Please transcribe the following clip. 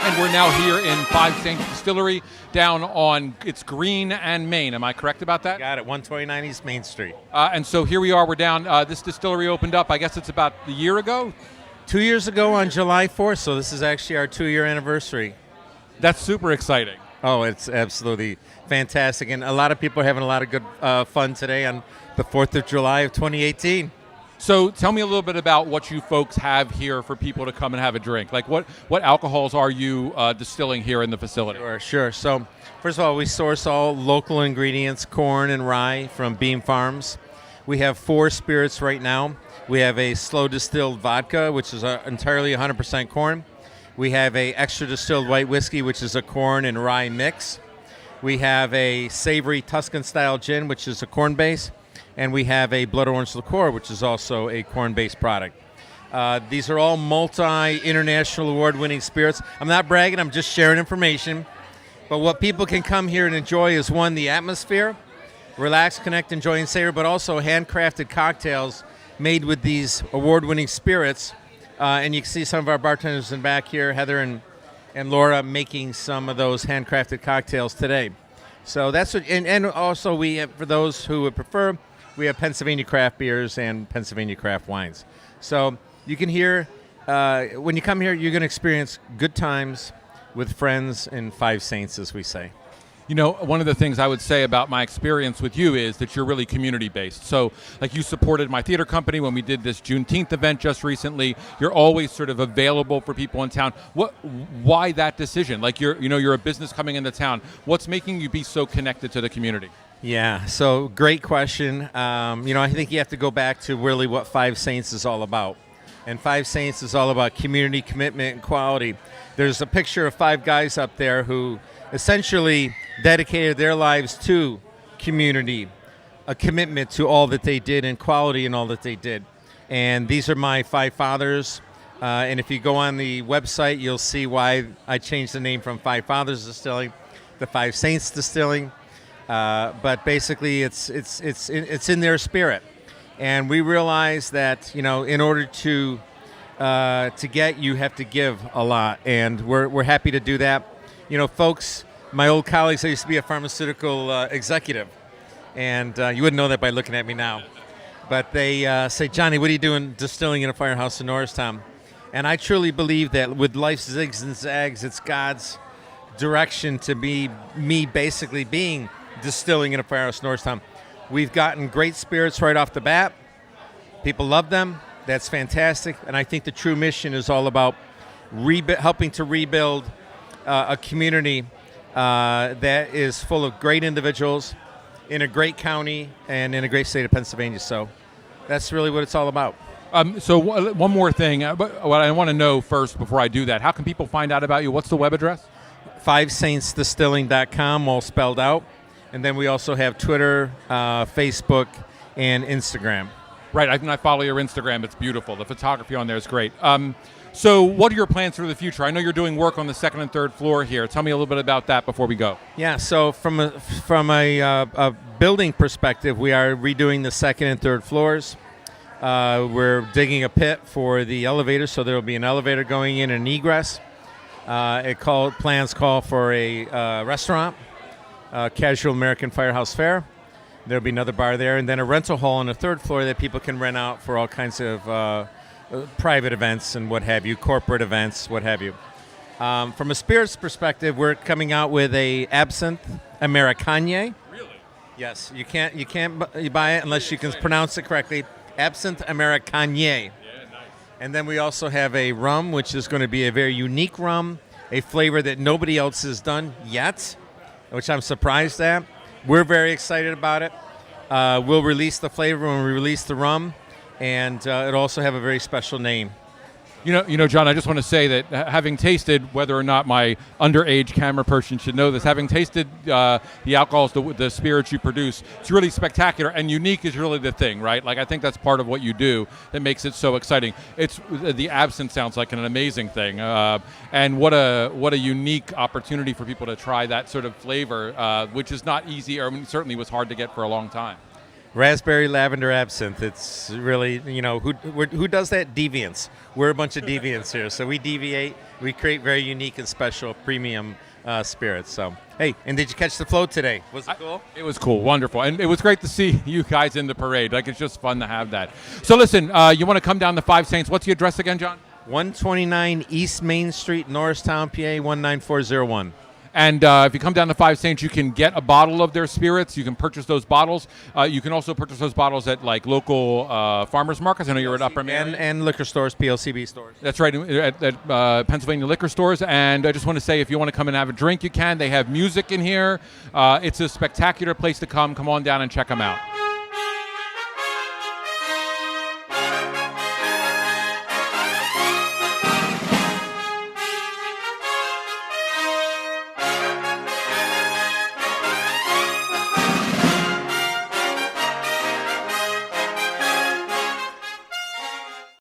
And we're now here in Five Saints Distillery down on, it's Green and Main. Am I correct about that? Got it, 129 East Main Street. And so here we are, we're down, this distillery opened up, I guess it's about a year ago? 2 years ago on July 4th, so this is actually our 2-year anniversary. That's super exciting. Oh, it's absolutely fantastic. And a lot of people are having a lot of good fun today on the 4th of July of 2018. So tell me a little bit about what you folks have here for people to come and have a drink. Like what alcohols are you distilling here in the facility? Sure. So first of all, we source all local ingredients, corn and rye from Beam Farms. We have 4 spirits right now. We have a slow distilled vodka, which is entirely 100% corn. We have a extra distilled white whiskey, which is a corn and rye mix. We have a savory Tuscan style gin, which is a corn base. And we have a blood orange liqueur, which is also a corn-based product. These are all multi-international award-winning spirits. I'm not bragging, I'm just sharing information. But what people can come here and enjoy is, one, the atmosphere, relax, connect, enjoy, and savor, but also handcrafted cocktails made with these award-winning spirits. And you can see some of our bartenders in back here, Heather and Laura, making some of those handcrafted cocktails today. So that's what, and also we have, for those who would prefer, we have Pennsylvania craft beers and Pennsylvania craft wines. So you can hear, when you come here, you're going to experience good times with friends in Five Saints, as we say. You know, one of the things I would say about my experience with you is that you're really community-based. So, like, you supported my theater company when we did this Juneteenth event just recently. You're always sort of available for people in town. Why that decision? Like, you're a business coming into town. What's making you be so connected to the community? Yeah, so great question. I think you have to go back to really what Five Saints is all about. And Five Saints is all about community, commitment, and quality. There's a picture of 5 guys up there who essentially dedicated their lives to community, a commitment to all that they did, and quality in all that they did. And these are my 5 fathers. And if you go on the website, you'll see why I changed the name from Five Fathers Distilling to Five Saints Distilling. But basically, it's in their spirit, and we realize that in order to get, you have to give a lot, and we're happy to do that. Folks, my old colleagues, I used to be a pharmaceutical executive, and you wouldn't know that by looking at me now. But they say, Johnny, what are you doing distilling in a firehouse in Norristown? And I truly believe that with life's zigs and zags, it's God's direction to be me basically being distilling in a firehouse in Norristown. We've gotten great spirits right off the bat. People love them. That's fantastic. And I think the true mission is all about helping to rebuild a community that is full of great individuals in a great county and in a great state of Pennsylvania. So that's really what it's all about. So one more thing. What I want to know first before I do that, how can people find out about you? What's the web address? FiveSaintsDistilling.com, all spelled out. And then we also have Twitter, Facebook, and Instagram. Right, I follow your Instagram. It's beautiful. The photography on there is great. So what are your plans for the future? I know you're doing work on the 2nd and 3rd floor here. Tell me a little bit about that before we go. Yeah, so from a building perspective, we are redoing the 2nd and 3rd floors. We're digging a pit for the elevator, so there will be an elevator going in and an egress. Plans call for a restaurant. Casual American Firehouse Fare. There'll be another bar there, and then a rental hall on the 3rd floor that people can rent out for all kinds of private events and what have you, corporate events, what have you. From a spirits perspective, we're coming out with a absinthe Americanier. Really? Yes, you can't buy it unless you can pronounce it correctly. Absinthe Americanier. Yeah, nice. And then we also have a rum, which is going to be a very unique rum, a flavor that nobody else has done yet, which I'm surprised at. We're very excited about it. We'll release the flavor when we release the rum, and it'll also have a very special name. You know, John, I just want to say that having tasted, whether or not my underage camera person should know this, having tasted the alcohols, the spirits you produce, it's really spectacular, and unique is really the thing, right? Like, I think that's part of what you do that makes it so exciting. The absinthe sounds like an amazing thing, and what a unique opportunity for people to try that sort of flavor, which is not easy, or certainly was hard to get for a long time. Raspberry lavender absinthe. It's really, who does that? Deviants. We're a bunch of deviants here. So we deviate. We create very unique and special premium spirits. So, hey, and did you catch the float today? Was it cool? It was cool, wonderful, and it was great to see you guys in the parade. Like, it's just fun to have that. So listen, you want to come down to Five Saints. What's the address again, John? 129 East Main Street, Norristown, PA 19401. And if you come down to Five Saints, you can get a bottle of their spirits. You can purchase those bottles. You can also purchase those bottles at like local farmers markets. I know you're at Upper Marion. And liquor stores, PLCB stores. That's right, at Pennsylvania liquor stores. And I just want to say, if you want to come and have a drink, you can. They have music in here. It's a spectacular place to come. Come on down and check them out.